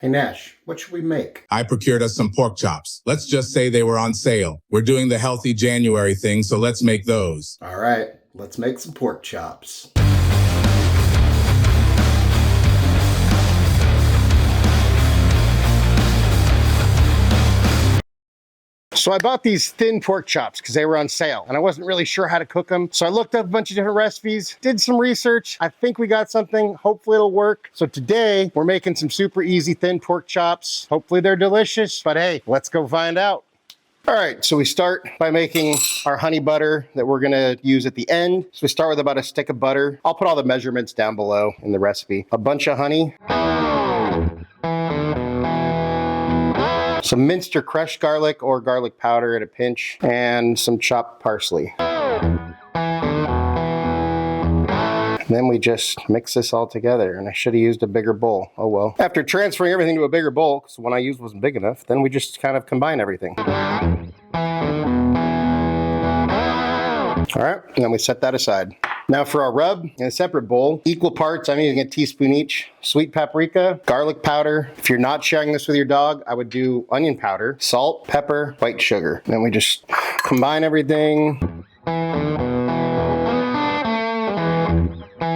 Hey Nash, what should we make? I procured us some pork chops. Let's just say they were on sale. We're doing the healthy January thing, so let's make those. All right, let's make some pork chops. So I bought these thin pork chops because they were on sale and I wasn't really sure how to cook them. So I looked up a bunch of different recipes, did some research. I think we got something. Hopefully it'll work. So today we're making some super easy thin pork chops. Hopefully they're delicious, but hey, let's go find out. All right, so we start by making our honey butter that we're gonna use at the end. So we start with about a stick of butter. I'll put all the measurements down below in the recipe. A bunch of honey. Some minced or crushed garlic or garlic powder at a pinch, and some chopped parsley. And then we just mix this all together, and I should have used a bigger bowl. Oh well. After transferring everything to a bigger bowl, because the one I used wasn't big enough, then we just kind of combine everything. All right, and then we set that aside. Now for our rub, in a separate bowl, equal parts, I'm using a teaspoon each, sweet paprika, garlic powder. If you're not sharing this with your dog, I would do onion powder, salt, pepper, white sugar. And then we just combine everything.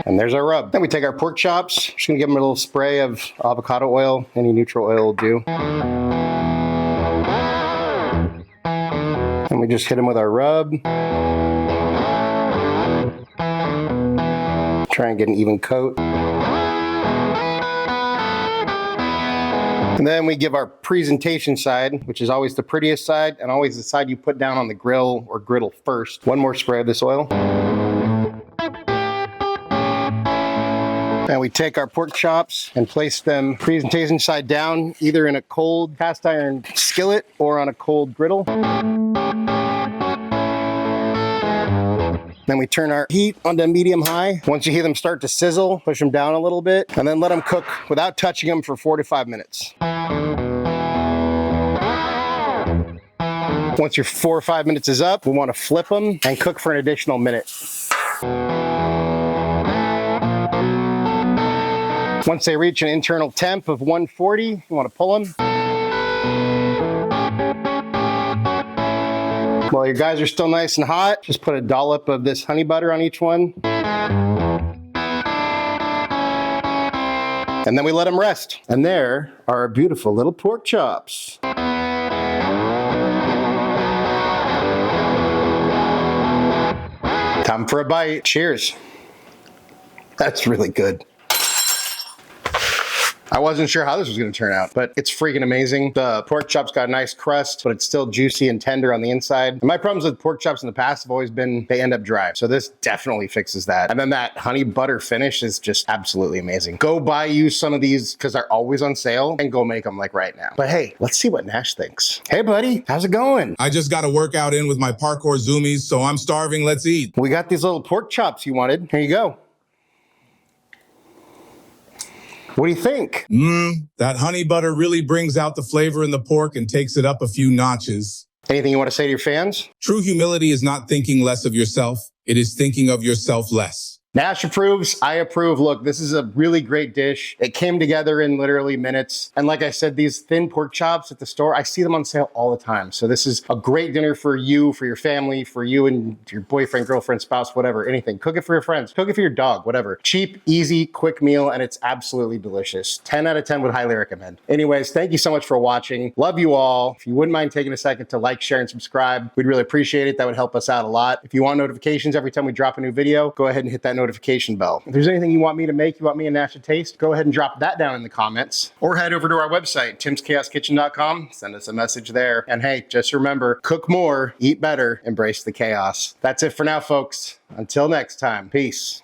And there's our rub. Then we take our pork chops, just gonna give them a little spray of avocado oil, any neutral oil will do. And we just hit them with our rub. Try and get an even coat. And then we give our presentation side, which is always the prettiest side and always the side you put down on the grill or griddle first. One more spray of this oil. And we take our pork chops and place them presentation side down, either in a cold cast iron skillet or on a cold griddle. Then we turn our heat onto medium high. Once you hear them start to sizzle, push them down a little bit, and then let them cook without touching them for 4 to 5 minutes. Once your 4 or 5 minutes is up, we want to flip them and cook for an additional minute. Once they reach an internal temp of 140, you want to pull them. While your guys are still nice and hot, just put a dollop of this honey butter on each one. And then we let them rest. And there are our beautiful little pork chops. Time for a bite. Cheers. That's really good. I wasn't sure how this was gonna turn out, but it's freaking amazing. The pork chops got a nice crust, but it's still juicy and tender on the inside. And my problems with pork chops in the past have always been they end up dry. So this definitely fixes that. And then that honey butter finish is just absolutely amazing. Go buy you some of these because they're always on sale and go make them like right now. But hey, let's see what Nash thinks. Hey buddy, how's it going? I just got a workout in with my parkour zoomies, so I'm starving. Let's eat. We got these little pork chops you wanted. Here you go. What do you think? That honey butter really brings out the flavor in the pork and takes it up a few notches. Anything you want to say to your fans? True humility is not thinking less of yourself. It is thinking of yourself less. Nash approves, I approve. Look, this is a really great dish. It came together in literally minutes. And like I said, these thin pork chops at the store, I see them on sale all the time. So this is a great dinner for you, for your family, for you and your boyfriend, girlfriend, spouse, whatever, anything. Cook it for your friends, cook it for your dog, whatever. Cheap, easy, quick meal, and it's absolutely delicious. 10 out of 10 would highly recommend. Anyways, thank you so much for watching. Love you all. If you wouldn't mind taking a second to like, share, and subscribe, we'd really appreciate it. That would help us out a lot. If you want notifications every time we drop a new video, go ahead and hit that notification bell. If there's anything you want me to make, you want me and Nash to taste, go ahead and drop that down in the comments. Or head over to our website, timschaoskitchen.com. Send us a message there. And hey, just remember, cook more, eat better, embrace the chaos. That's it for now, folks. Until next time, peace.